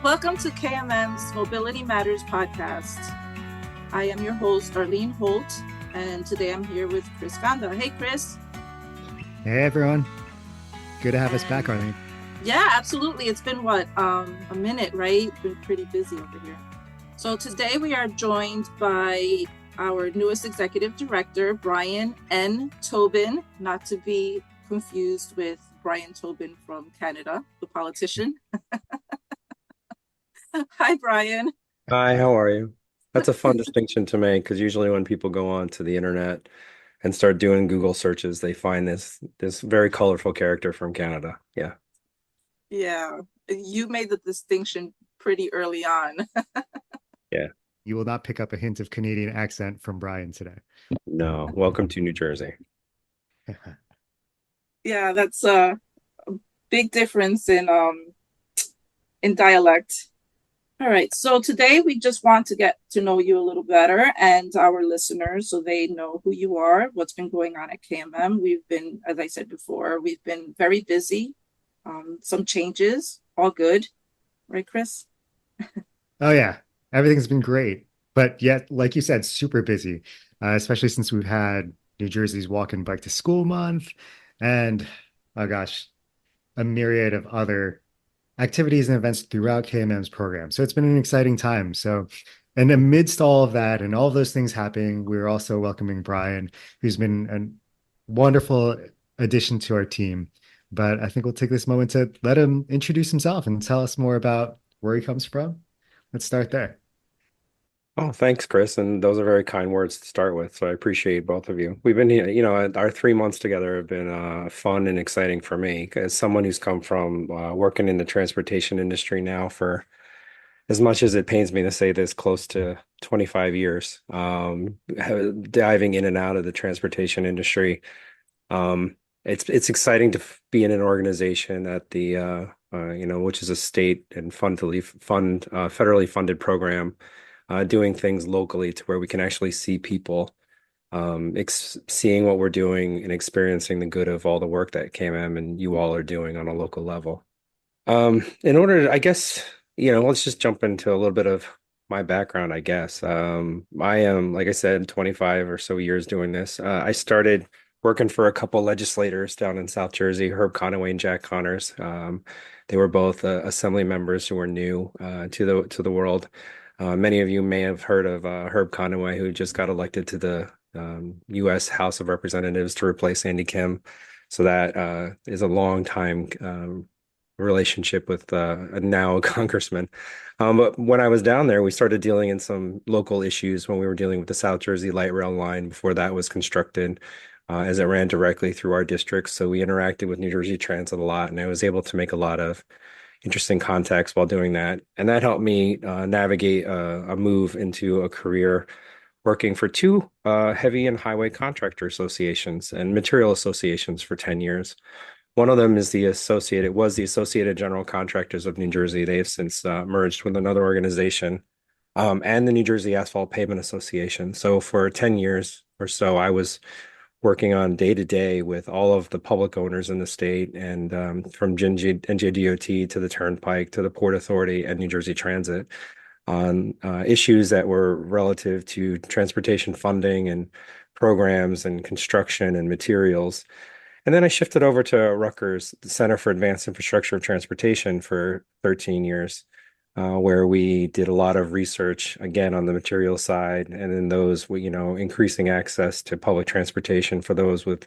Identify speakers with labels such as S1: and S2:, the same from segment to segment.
S1: Welcome to KMM's Mobility Matters podcast. I am your host, Arlene Holt, and today I'm here with Chris Ganda. Hey, Chris.
S2: Hey, everyone. Good to have us back, Arlene.
S1: Yeah, absolutely. It's been a minute, right? Been pretty busy over here. So today we are joined by our newest executive director, Brian N. Tobin, not to be confused with Brian Tobin from Canada, the politician. Hi, Brian.
S3: Hi, how are you? That's a fun distinction to make because usually when people go on to the internet and start doing Google searches, they find this very colorful character from Canada. Yeah.
S1: Yeah, you made the distinction pretty early on.
S3: Yeah.
S2: You will not pick up a hint of Canadian accent from Brian today.
S3: No. Welcome to New Jersey.
S1: Yeah, that's a big difference in dialect. All right, so today we just want to get to know you a little better and our listeners so they know who you are, what's been going on at KMM. We've been, as I said before, we've been very busy, some changes, all good. Right, Chris?
S2: Oh, yeah. Everything's been great. But yet, like you said, super busy, especially since we've had New Jersey's Walk and Bike to School month and, oh gosh, a myriad of other activities and events throughout KMM's program. So it's been an exciting time. So, and amidst all of that and all of those things happening, we're also welcoming Brian, who's been a wonderful addition to our team. But I think we'll take this moment to let him introduce himself and tell us more about where he comes from. Let's start there.
S3: Oh, thanks, Chris. And those are very kind words to start with. So I appreciate both of you. We've been here, our 3 months together have been fun and exciting for me as someone who's come from working in the transportation industry now for as much as it pains me to say this, close to 25 years, diving in and out of the transportation industry. It's exciting to be in an organization at the which is a state and federally funded program, doing things locally to where we can actually see people, seeing what we're doing and experiencing the good of all the work that KMM and you all are doing on a local level. In order to, I guess, let's just jump into a little bit of my background, I guess. I am, like I said, 25 or so years doing this. I started working for a couple legislators down in South Jersey, Herb Conaway and Jack Connors. They were both assembly members who were new to the world. Many of you may have heard of Herb Conaway, who just got elected to the U.S. House of Representatives to replace Andy Kim. So that is a long time relationship with now a congressman. But when I was down there, we started dealing in some local issues when we were dealing with the South Jersey light rail line before that was constructed, as it ran directly through our district. So we interacted with New Jersey Transit a lot, and I was able to make a lot of interesting contacts while doing that. And that helped me navigate a move into a career working for two heavy and highway contractor associations and material associations for 10 years. One of them is the Associated General Contractors of New Jersey. They have since merged with another organization, and the New Jersey Asphalt Pavement Association. So for 10 years or so, I was working on day to day with all of the public owners in the state, and from NJDOT to the Turnpike to the Port Authority and New Jersey Transit on issues that were relative to transportation funding and programs and construction and materials. And then I shifted over to Rutgers, the Center for Advanced Infrastructure of Transportation, for 13 years, where we did a lot of research, again, on the material side, and then those, increasing access to public transportation for those with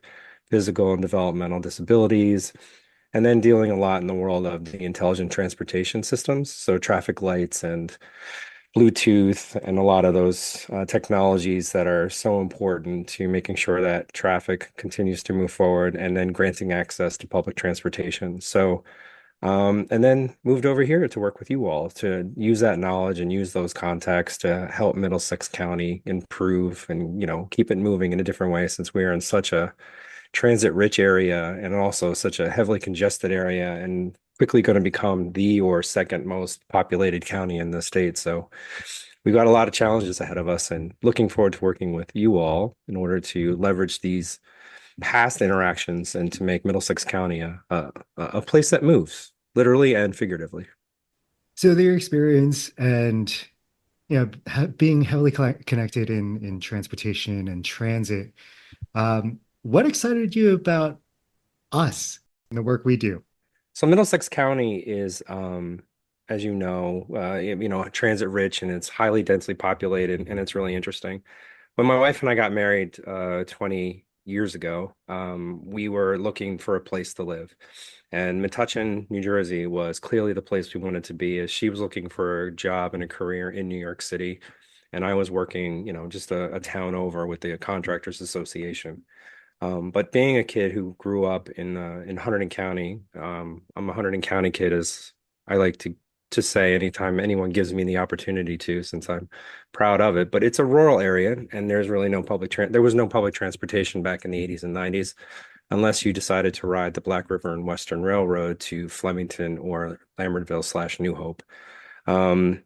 S3: physical and developmental disabilities, and then dealing a lot in the world of the intelligent transportation systems, so traffic lights and Bluetooth and a lot of those technologies that are so important to making sure that traffic continues to move forward, and then granting access to public transportation. So, and then moved over here to work with you all to use that knowledge and use those contacts to help Middlesex County improve and, keep it moving in a different way, since we are in such a transit-rich area and also such a heavily congested area and quickly going to become the or second most populated county in the state. So we've got a lot of challenges ahead of us, and looking forward to working with you all in order to leverage these past interactions and to make Middlesex County a place that moves, literally and figuratively.
S2: So their experience and being heavily connected in transportation and transit, what excited you about us and the work we do?
S3: So Middlesex County is, as transit rich and it's highly densely populated and it's really interesting. When my wife and I got married 20 years ago, we were looking for a place to live. And Metuchen, New Jersey was clearly the place we wanted to be as she was looking for a job and a career in New York City. And I was working, just a town over with the Contractors Association. But being a kid who grew up in Hunterdon County, I'm a Hunterdon County kid, as I like to say anytime anyone gives me the opportunity to, since I'm proud of it. But it's a rural area, and there's really no there was no public transportation back in the 80s and 90s, unless you decided to ride the Black River and Western Railroad to Flemington or Lambertville / New Hope. Um,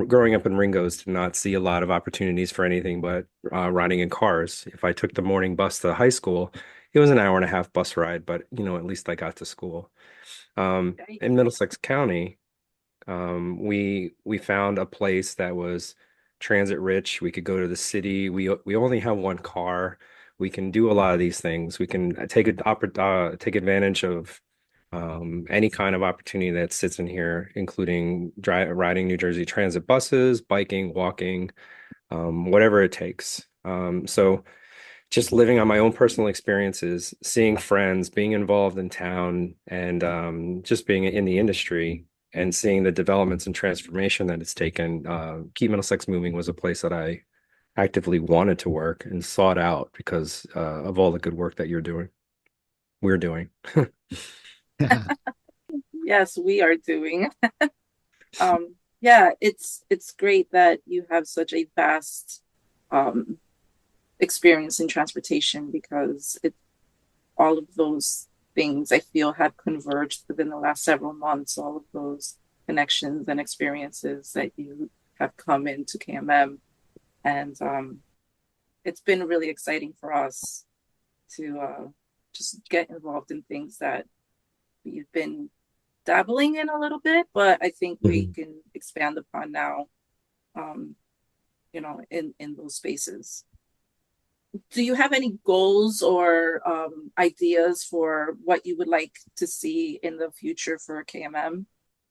S3: Growing up in Ringo's did not see a lot of opportunities for anything but riding in cars. If I took the morning bus to high school, it was an hour and a half bus ride, but at least I got to school.
S1: Right.
S3: In Middlesex County, we found a place that was transit rich. We could go to the city. We only have one car. We can do a lot of these things. We can take advantage of any kind of opportunity that sits in here, including riding New Jersey Transit buses, biking, walking, whatever it takes. So just living on my own personal experiences, seeing friends, being involved in town, and just being in the industry and seeing the developments and transformation that it's taken. Keep Middlesex Moving was a place that I actively wanted to work and sought out because of all the good work that we're doing.
S1: Yes, we are doing. Yeah, it's great that you have such a vast um, experience in transportation because all of those things I feel have converged within the last several months. All of those connections and experiences that you have come into KMM, and it's been really exciting for us to just get involved in things that we've been dabbling in a little bit, but I think we
S3: Mhm.
S1: can expand upon now, um, in those spaces. Do you have any goals or ideas for what you would like to see in the future for KMM?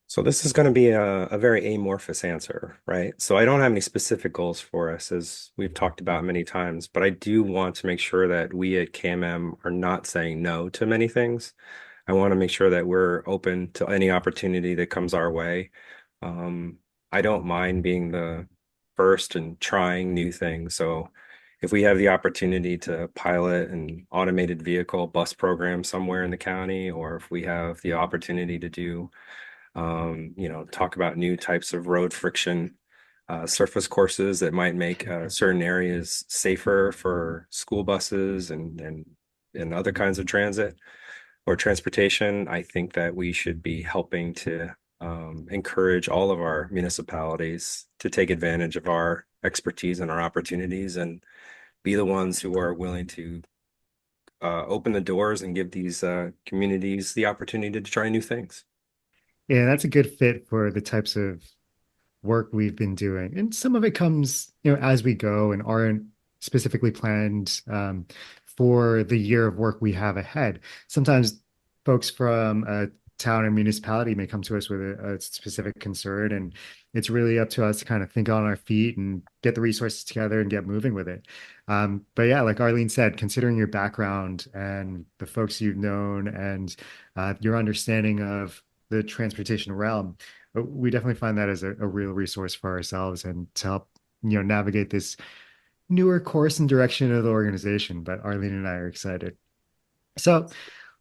S3: So this is going to be a very amorphous answer, right? So I don't have any specific goals for us, as we've talked about many times, but I do want to make sure that we at KMM are not saying no to many things. I want to make sure that we're open to any opportunity that comes our way. Um, I don't mind being the first and trying new things. So if we have the opportunity to pilot an automated vehicle bus program somewhere in the county, or if we have the opportunity to do talk about new types of road friction surface courses that might make certain areas safer for school buses and other kinds of transit or transportation. I think that we should be helping to encourage all of our municipalities to take advantage of our expertise and our opportunities and be the ones who are willing to open the doors and give these communities the opportunity to try new things.
S2: Yeah, that's a good fit for the types of work we've been doing. And some of it comes, as we go and aren't specifically planned for the year of work we have ahead. Sometimes folks from a town and municipality may come to us with a specific concern, and it's really up to us to kind of think on our feet and get the resources together and get moving with it. But yeah, like Arlene said, considering your background and the folks you've known and your understanding of the transportation realm, but we definitely find that as a real resource for ourselves and to help, navigate this newer course and direction of the organization. But Arlene and I are excited. So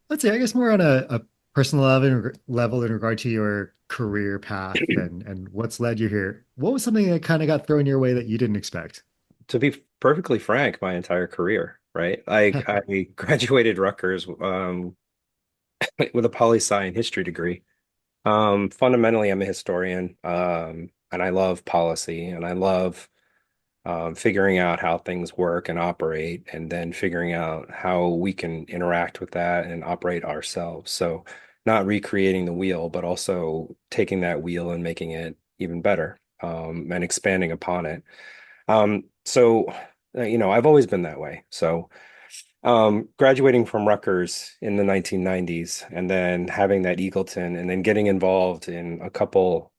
S2: let's say, I guess more on a personal level in regard to your career path and what's led you here. What was something that kind of got thrown your way that you didn't expect?
S3: To be perfectly frank, my entire career, right? I graduated Rutgers with a poli-sci and history degree. Fundamentally, I'm a historian, and I love policy and I love figuring out how things work and operate, and then figuring out how we can interact with that and operate ourselves. So not recreating the wheel, but also taking that wheel and making it even better, and expanding upon it. So, I've always been that way. So, graduating from Rutgers in the 1990s and then having that Eagleton and then getting involved in a couple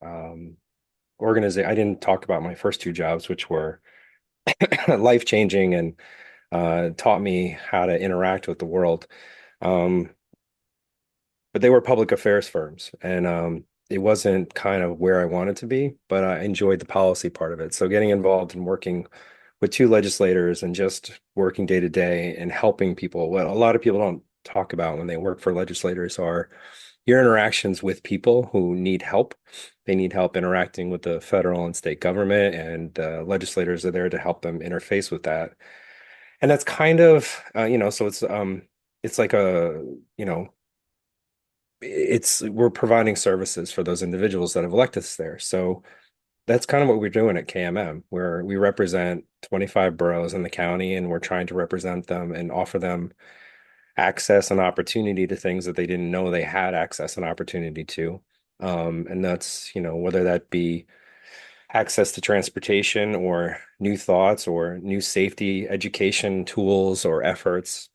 S3: organization. I didn't talk about my first two jobs, which were life-changing and taught me how to interact with the world. Um, but they were public affairs firms, and it wasn't kind of where I wanted to be, but I enjoyed the policy part of it. So getting involved and working with two legislators and just working day to day and helping people. What a lot of people don't talk about when they work for legislators are your interactions with people who need help. They need help interacting with the federal and state government, and legislators are there to help them interface with that. And that's kind of, so it's like a, you know, it's we're providing services for those individuals that have elected us there. So that's kind of what we're doing at KMM, where we represent 25 boroughs in the county, and we're trying to represent them and offer them access and opportunity to things that they didn't know they had access and opportunity to. And that's, whether that be access to transportation or new thoughts or new safety education tools or efforts.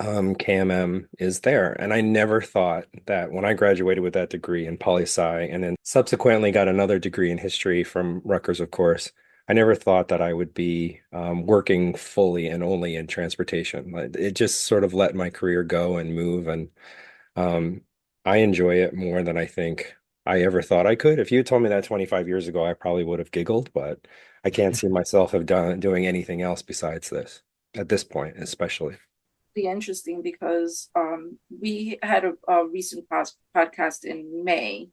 S3: KMM is there. And I never thought that when I graduated with that degree in poli sci and then subsequently got another degree in history from Rutgers, of course, I never thought that I would be working fully and only in transportation. It just sort of let my career go and move. And um, I enjoy it more than I think I ever thought I could. If you had told me that 25 years ago, I probably would have giggled, but I can't see myself have doing anything else besides this at this point, especially.
S1: Interesting because we had a recent podcast in May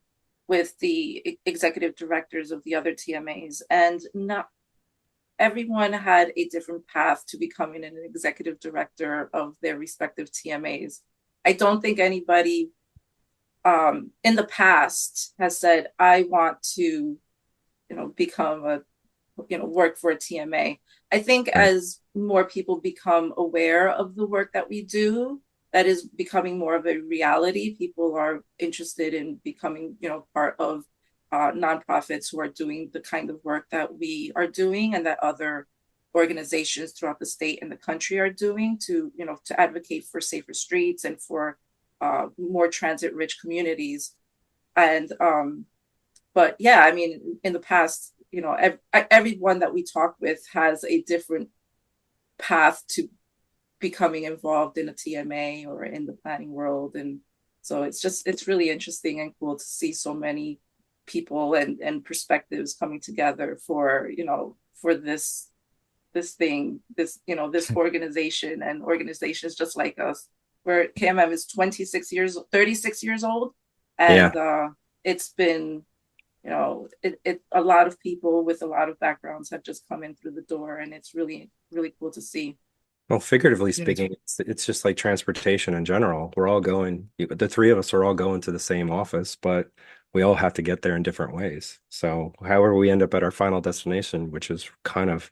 S1: with the executive directors of the other TMAs, and not everyone had a different path to becoming an executive director of their respective TMAs. I don't think anybody in the past has said, I want to, become a, work for a TMA. I think
S2: Right.
S1: as more people become aware of the work that we do, that is becoming more of a reality. People are interested in becoming, part of nonprofits who are doing the kind of work that we are doing and that other organizations throughout the state and the country are doing to, to advocate for safer streets and for more transit-rich communities. And but yeah, I mean, in the past, everyone that we talk with has a different path to becoming involved in a TMA or in the planning world. And so it's really interesting and cool to see so many people and perspectives coming together for, for this thing, this organization and organizations just like us, where KMM is 36 years old.
S3: Yeah.
S1: And it's been, a lot of people with a lot of backgrounds have just come in through the door, and it's really, really cool to see.
S3: Well, figuratively
S2: Yeah, it's
S3: speaking, it's just like transportation in general. The three of us are all going to the same office, but we all have to get there in different ways. So, however, we end up at our final destination, which is kind of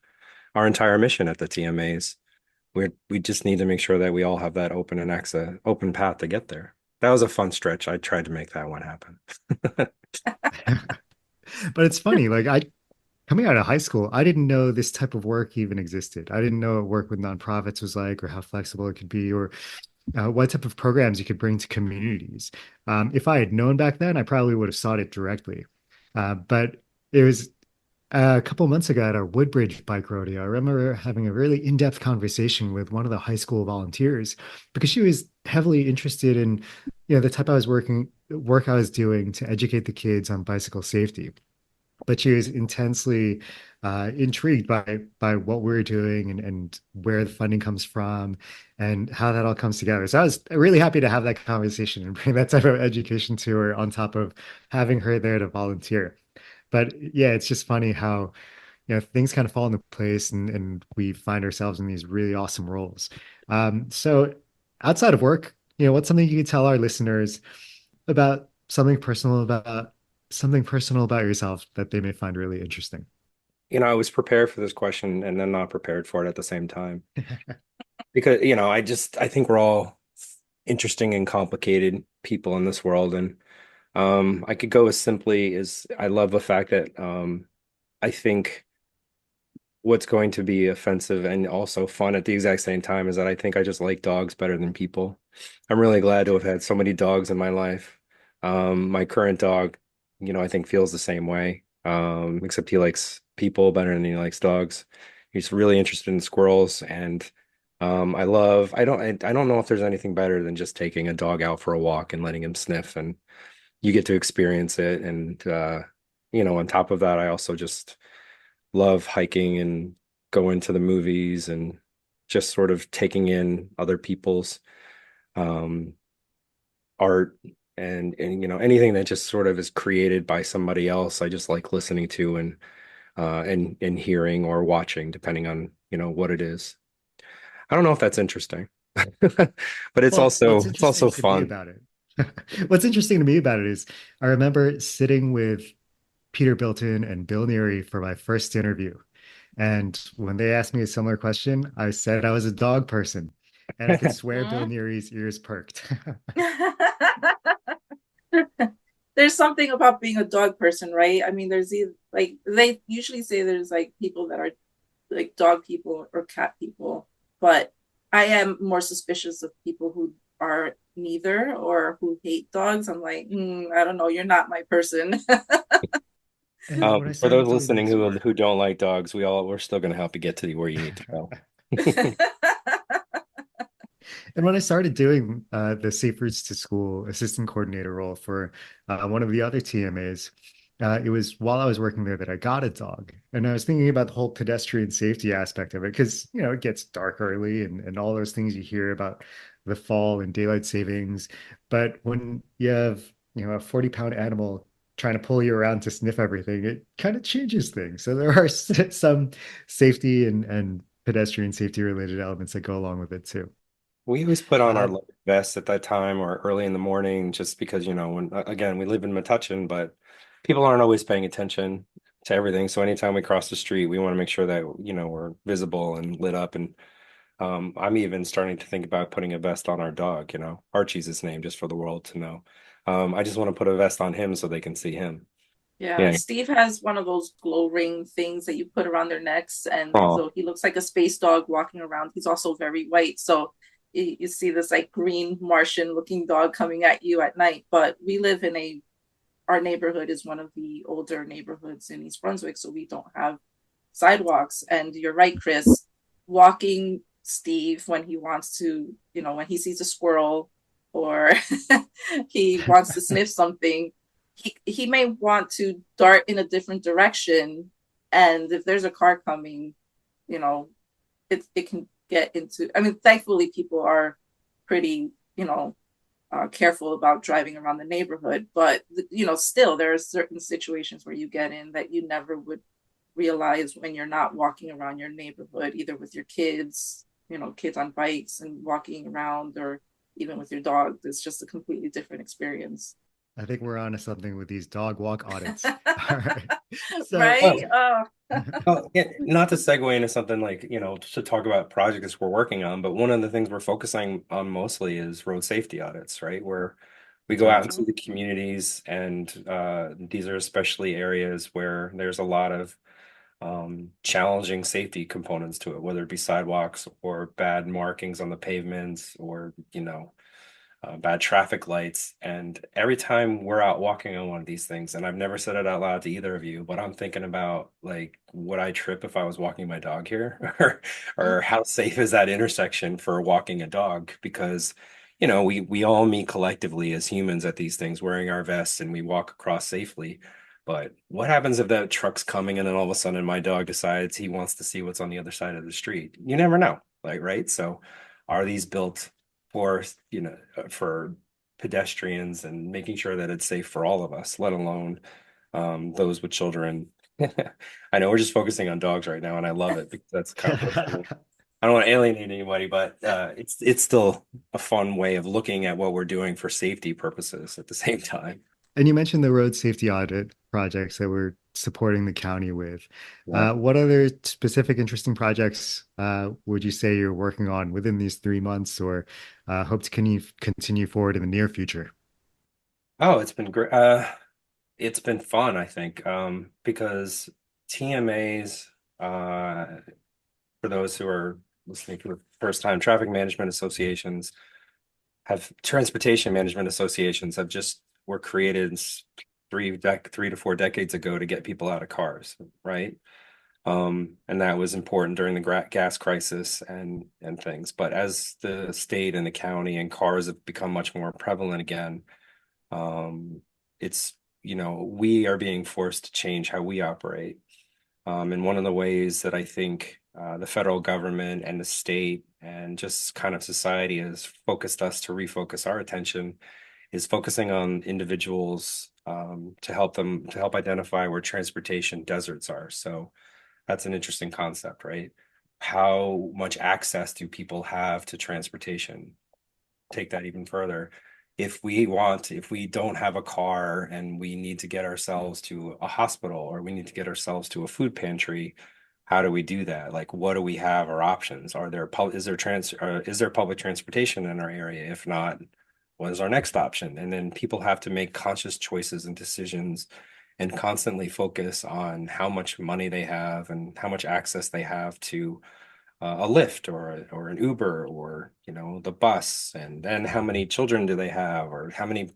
S3: our entire mission at the TMAs, we just need to make sure that we all have that open path to get there. That was a fun stretch. I tried to make that one happen.
S2: but it's funny, like I coming out of high school, I didn't know this type of work even existed. I didn't know what work with nonprofits was like or how flexible it could be or what type of programs you could bring to communities. If I had known back then, I probably would have sought it directly. But it was a couple months ago at our Woodbridge bike rodeo. I remember having a really in-depth conversation with one of the high school volunteers because she was heavily interested in, the type I was work I was doing to educate the kids on bicycle safety. But she was intensely intrigued by what we're doing and where the funding comes from and how that all comes together. So I was really happy to have that conversation and bring that type of education to her on top of having her there to volunteer. But yeah, it's just funny how, things kind of fall into place and we find ourselves in these really awesome roles. So outside of work, what's something you could tell our listeners about something personal about yourself that they may find really interesting?
S3: I was prepared for this question and then not prepared for it at the same time because, I think we're all interesting and complicated. people in this world. And I could go as simply as I love the fact that I think what's going to be offensive and also fun at the exact same time is that I think I just like dogs better than people. I'm really glad to have had so many dogs in my life. My current dog, I think feels the same way. Except he likes people better than he likes dogs. He's really interested in squirrels, and I don't know if there's anything better than just taking a dog out for a walk and letting him sniff, and you get to experience it. And on top of that, I also just love hiking and going to the movies and just sort of taking in other people's um, art and anything that just sort of is created by somebody else. I just like listening to and hearing or watching, depending on what it is. I don't know if that's interesting, but it's
S2: Well, what's
S3: also
S2: interesting to me
S3: fun.
S2: about it, what's interesting to me about it is I remember sitting with Peter Bilton and Bill Neary for my first interview. And when they asked me a similar question, I said I was a dog person. And I could swear Bill
S1: Mhm.
S2: Neary's ears perked.
S1: There's something about being a dog person, right? I mean, there's either like they usually say there's like people that are like dog people or cat people, but I am more suspicious of people who are neither or who hate dogs. I'm like, I don't know, you're not my person.
S2: And when I
S3: For
S2: started
S3: those
S2: doing
S3: listening
S2: these,
S3: who don't like dogs, we're still going to help you get to where you need to go.
S2: and when I started doing the Safe Routes to School assistant coordinator role for one of the other TMAs, it was while I was working there that I got a dog. And I was thinking about the whole pedestrian safety aspect of it because, it gets dark early and all those things you hear about the fall and daylight savings. But when you have, a 40-pound animal trying to pull you around to sniff everything, it kind of changes things. So there are some safety and pedestrian safety related elements that go along with it too.
S3: We always put on our
S2: Uh,
S3: life vests at that time or early in the morning, just because, when again, we live in Metuchen, but people aren't always paying attention to everything. So anytime we cross the street, we want to make sure that, we're visible and lit up. And I'm even starting to think about putting a vest on our dog, Archie's his name, just for the world to know. I just want to put a vest on him so they can see him.
S1: Yeah,
S3: Yeah.
S1: Steve has one of those glow ring things that you put around their necks, and
S3: Oh,
S1: so he looks like a space dog walking around. He's also very white, so you see this like green Martian looking dog coming at you at night. But we live in our neighborhood is one of the older neighborhoods in East Brunswick, so we don't have sidewalks. And you're right, Chris, walking Steve when he wants to, when he sees a squirrel or he wants to sniff something, he may want to dart in a different direction. And if there's a car coming, you know, it can get into, I mean, thankfully people are pretty, careful about driving around the neighborhood, but still there are certain situations where you get in that you never would realize when you're not walking around your neighborhood, either with your kids, kids on bikes and walking around, or even with your dog. It's just a completely different experience.
S2: I think we're onto something with these dog walk audits. All right. So,
S1: Right? Oh.
S3: oh, yeah, not to segue into something like, to talk about projects we're working on, but one of the things we're focusing on mostly is road safety audits, right? Where we
S2: that's
S3: go out
S2: awesome.
S3: into the communities, and these are especially areas where there's a lot of challenging safety components to it, whether it be sidewalks or bad markings on the pavements or, bad traffic lights. And every time we're out walking on one of these things, and I've never said it out loud to either of you, but I'm thinking about like, would I trip if I was walking my dog here? Or how safe is that intersection for walking a dog? Because, we all meet collectively as humans at these things wearing our vests and we walk across safely. But what happens if that truck's coming and then all of a sudden my dog decides he wants to see what's on the other side of the street? You never know, like, right? So are these built for, for pedestrians and making sure that it's safe for all of us, let alone those with children? I know we're just focusing on dogs right now, and I love it because that's kind of close to me. I don't want to alienate anybody, but it's still a fun way of looking at what we're doing for safety purposes at the same time.
S2: And you mentioned the road safety audit projects that we're supporting the county with.
S3: Yeah.
S2: What other specific interesting projects would you say you're working on within these 3 months or hope to continue forward in the near future?
S3: Oh, it's been great. It's been fun, I think, because TMAs, for those who are listening for the first time, traffic management associations have transportation management associations have just were created 3 to 4 decades ago to get people out of cars, right? And that was important during the gas crisis and things. But as the state and the county and cars have become much more prevalent again, um, it's, we are being forced to change how we operate. And one of the ways that I think the federal government and the state and just kind of society has focused us to refocus our attention is focusing on individuals to help identify where transportation deserts are. So that's an interesting concept, right? How much access do people have to transportation? Take that even further. If we don't have a car and we need to get ourselves to a hospital or we need to get ourselves to a food pantry, how do we do that? Like, what do we have our options? Is there public transportation in our area? If not, what is our next option? And then people have to make conscious choices and decisions and constantly focus on how much money they have and how much access they have to a Lyft or an Uber or the bus, and then how many children do they have, or how many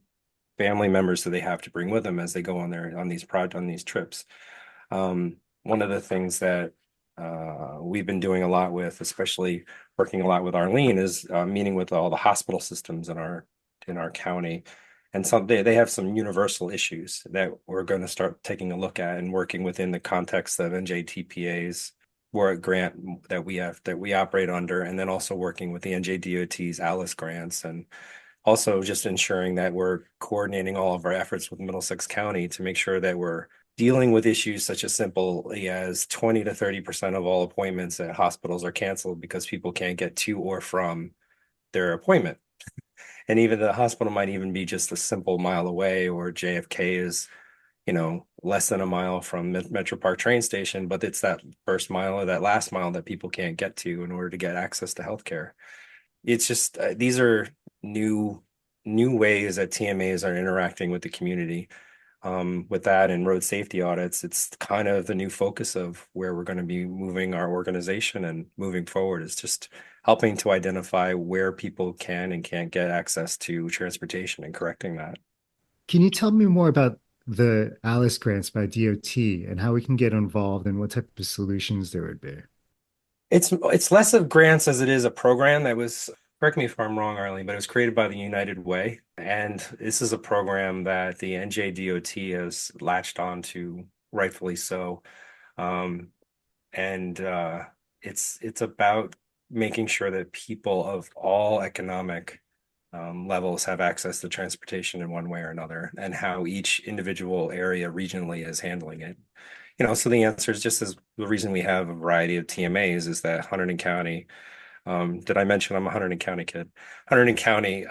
S3: family members do they have to bring with them as they go on these trips. One of the things that we've been doing a lot with, especially working a lot with Arlene, is meeting with all the hospital systems in our county. And they have some universal issues that we're going to start taking a look at and working within the context of NJTPA's work grant that we operate under, and then also working with the NJDOT's ALICE grants, and also just ensuring that we're coordinating all of our efforts with Middlesex County to make sure that we're dealing with issues such as simply as 20 to 30% of all appointments at hospitals are canceled because people can't get to or from their appointment. And even the hospital might even be just a simple mile away, or JFK is, less than a mile from Metro Park train station, but it's that first mile or that last mile that people can't get to in order to get access to healthcare. It's just these are new new ways that TMAs are interacting with the community. With that and road safety audits, it's kind of the new focus of where we're going to be moving our organization and moving forward, is just helping to identify where people can and can't get access to transportation and correcting that.
S2: Can you tell me more about the Alice grants by DOT and how we can get involved and what type of solutions there would be?
S3: It's less of grants as it is a program that was, correct me if I'm wrong, Arlene, but it was created by the United Way. And this is a program that the NJDOT has latched on to, rightfully so. Um, and it's about making sure that people of all economic levels have access to transportation in one way or another, and how each individual area regionally is handling it. So the answer is just as the reason we have a variety of TMAs is that Hunterdon County, did I mention I'm a Hunterdon County kid? Hunterdon County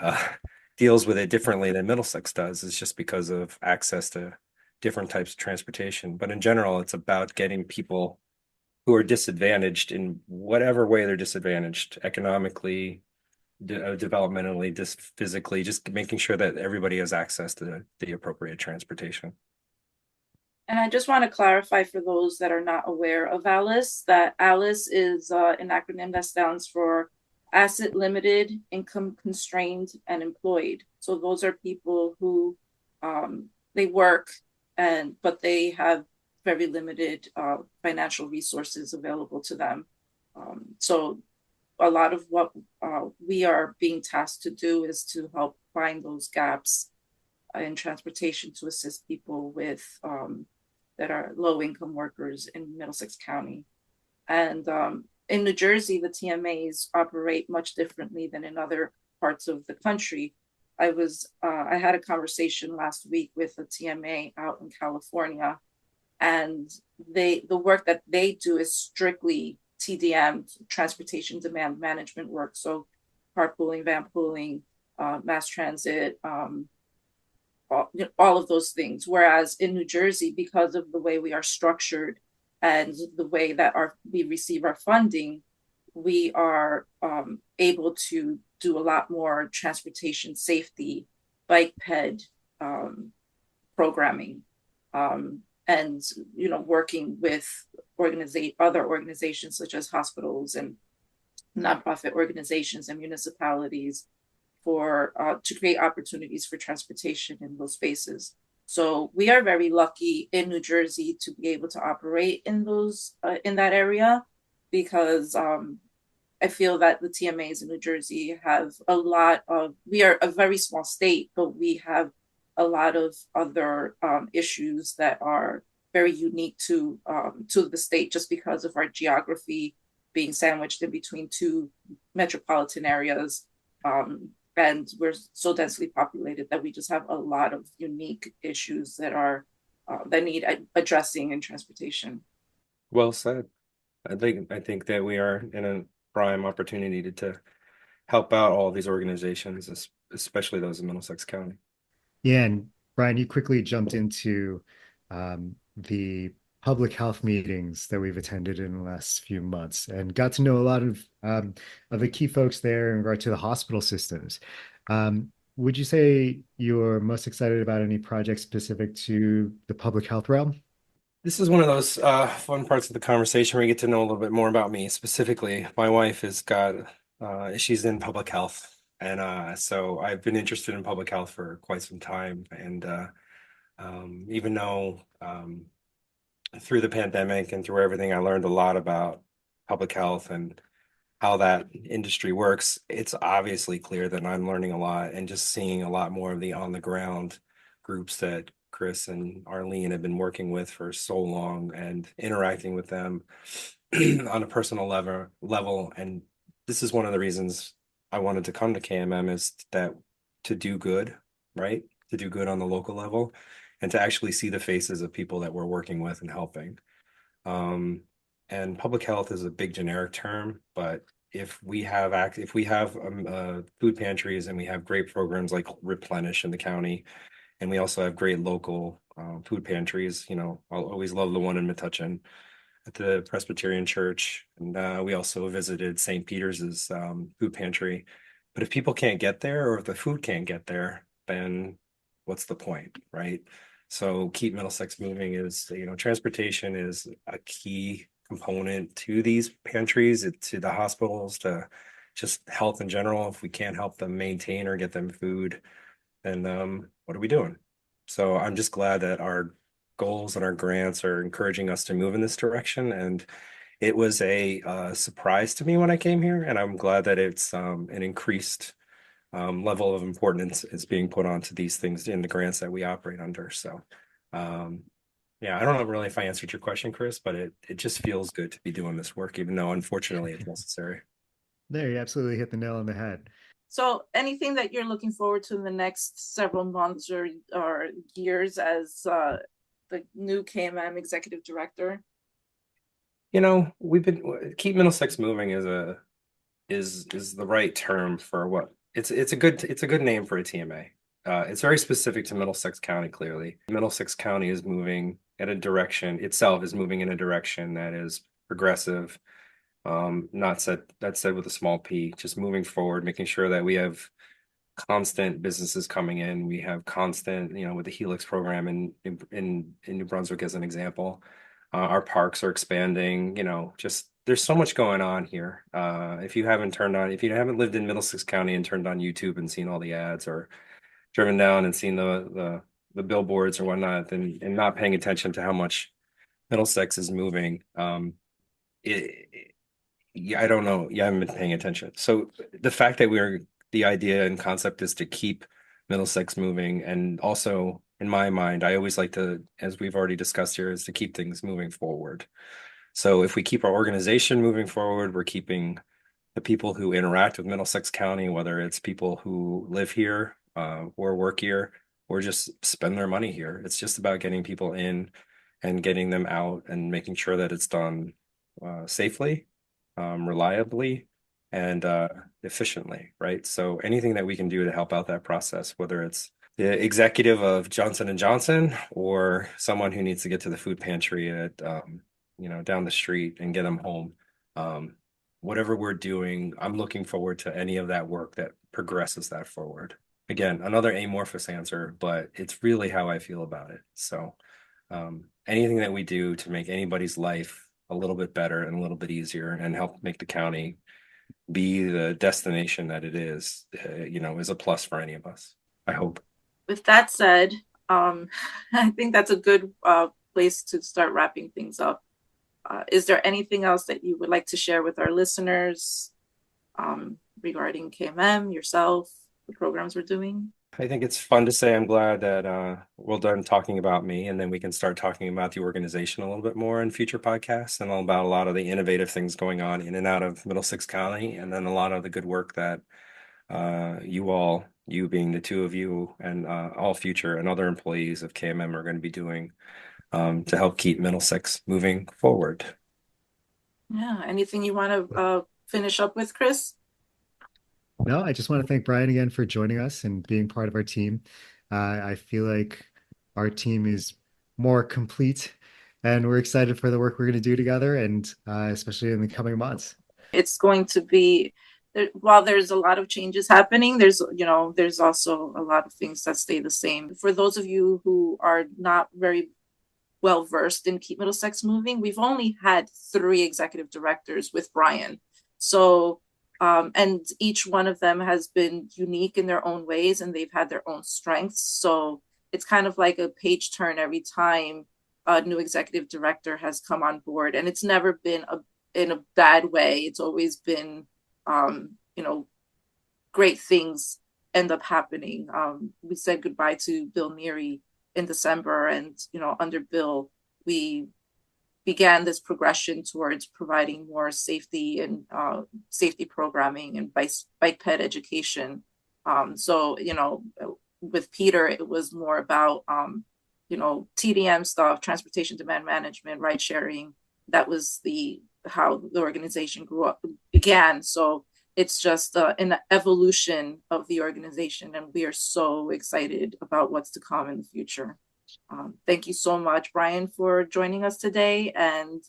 S3: deals with it differently than Middlesex does. It's just because of access to different types of transportation. But in general, it's about getting people who are disadvantaged in whatever way they're disadvantaged economically, developmentally, just physically, just making sure that everybody has access to the appropriate transportation.
S1: And I just want to clarify for those that are not aware of ALICE, that ALICE is an acronym that stands for Asset Limited, Income Constrained, and Employed. So those are people who they work but they have very limited financial resources available to them. So a lot of what we are being tasked to do is to help find those gaps in transportation to assist people with that are low income workers in Middlesex County. And in New Jersey, the TMAs operate much differently than in other parts of the country. I had a conversation last week with a TMA out in California, and the work that they do is strictly TDM, transportation demand management work. So carpooling, vanpooling, mass transit, all of those things. Whereas in New Jersey, because of the way we are structured and the way that we receive our funding, we are able to do a lot more transportation safety, bike ped, um, programming, and working with other organizations such as hospitals and nonprofit organizations and municipalities for to create opportunities for transportation in those spaces. So we are very lucky in New Jersey to be able to operate in those in that area because I feel that the TMAs in New Jersey have a lot of. We are a very small state, but we have a lot of other issues that are very unique to the state just because of our geography being sandwiched in between two metropolitan areas. And we're so densely populated that we just have a lot of unique issues that need addressing in transportation.
S3: Well said. I think that we are in a prime opportunity to help out all these organizations, especially those in Middlesex County.
S2: Yeah, and Brian, you quickly jumped into the public health meetings that we've attended in the last few months and got to know a lot of the key folks there in regard to the hospital systems. Would you say you're most excited about any projects specific to the public health realm?
S3: This is one of those fun parts of the conversation where you get to know a little bit more about me. Specifically, my wife has got she's in public health, and so I've been interested in public health for quite some time. And even though through the pandemic and through everything, I learned a lot about public health and how that industry works. It's obviously clear that I'm learning a lot and just seeing a lot more of the on the ground groups that Chris and Arlene have been working with for so long and interacting with them on a personal level. And this is one of the reasons I wanted to come to KMM is that to do good, right? To do good on the local level and to actually see the faces of people that we're working with and helping. Um, and public health is a big generic term, but if we have food pantries and we have great programs like Replenish in the county, and we also have great local food pantries, I'll always love the one in Metuchen at the Presbyterian Church, and we also visited St. Peters's food pantry. But if people can't get there, or if the food can't get there, then what's the point, right? So Keep Middlesex Moving is, transportation is a key component to these pantries, to the hospitals, to just health in general. If we can't help them maintain or get them food, then what are we doing? So I'm just glad that our goals and our grants are encouraging us to move in this direction. And it was a surprise to me when I came here, and I'm glad that it's an increased level of importance is being put onto these things in the grants that we operate under. So, um, yeah, I don't know really if I answered your question, Chris, but it just feels good to be doing this work, even though unfortunately it's necessary.
S2: There, you absolutely hit the nail on the head.
S1: So, anything that you're looking forward to in the next several months or years as the new KMM executive director?
S3: We've been Keep Middlesex Moving is the right term for what it's a good name for a TMA. It's very specific to Middlesex County, clearly. Middlesex County is moving in a direction, itself is moving in a direction that is progressive. Not said That said with a small p, just moving forward, making sure that we have constant businesses coming in. We have constant, with the Helix program in New Brunswick as an example. Our parks are expanding, just there's so much going on here. If you haven't lived in Middlesex County and turned on YouTube and seen all the ads or driven down and seen the billboards or whatnot, then and not paying attention to how much Middlesex is moving, it yeah, I don't know. Yeah, I haven't been paying attention. So the idea and concept is to keep Middlesex moving. And also in my mind, I always like to, as we've already discussed here, is to keep things moving forward. So if we keep our organization moving forward, we're keeping the people who interact with Middlesex County, whether it's people who live here, or work here, or just spend their money here. It's just about getting people in and getting them out and making sure that it's done safely, reliably, and efficiently, right? So anything that we can do to help out that process, whether it's the executive of Johnson and Johnson or someone who needs to get to the food pantry at down the street and get them home. Whatever we're doing, I'm looking forward to any of that work that progresses that forward. Again, another amorphous answer, but it's really how I feel about it. So anything that we do to make anybody's life a little bit better and a little bit easier and help make the county be the destination that it is, is a plus for any of us, I hope.
S1: With that said, I think that's a good place to start wrapping things up. Is there anything else that you would like to share with our listeners regarding KMM, yourself, the programs we're doing?
S3: I think it's fun to say I'm glad that we're done talking about me, and then we can start talking about the organization a little bit more in future podcasts and all about a lot of the innovative things going on in and out of Middlesex County, and then a lot of the good work that you being the two of you, and all future and other employees of KMM are going to be doing to help keep Middlesex moving forward.
S1: Yeah. Anything you want to finish up with, Chris?
S2: No, I just want to thank Brian again for joining us and being part of our team. I feel like our team is more complete, and we're excited for the work we're going to do together, and especially in the coming months.
S1: It's going to be, while there's a lot of changes happening, there's also a lot of things that stay the same. For those of you who are not very well versed in Keep Middlesex Moving, we've only had 3 executive directors with Brian. So and each one of them has been unique in their own ways, and they've had their own strengths. So it's kind of like a page turn every time a new executive director has come on board. And it's never been in a bad way. It's always been, great things end up happening. We said goodbye to Bill Neary in December, and, under Bill, we began this progression towards providing more safety and safety programming and bike ped education. So, with Peter, it was more about, TDM stuff, transportation demand management, ride sharing. That was how the organization began. So it's just an evolution of the organization, and we are so excited about what's to come in the future. Thank you so much, Brian, for joining us today. And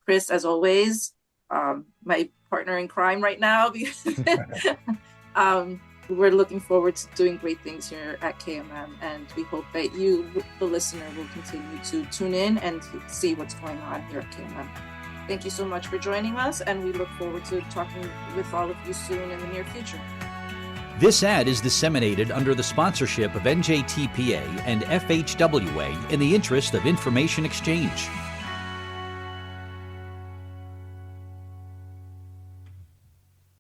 S1: Chris, as always, my partner in crime right now. We're looking forward to doing great things here at KMM, and we hope that you, the listener, will continue to tune in and see what's going on here at KMM. Thank you so much for joining us, and we look forward to talking with all of you soon in the near future.
S4: This ad is disseminated under the sponsorship of NJTPA and FHWA in the interest of information exchange.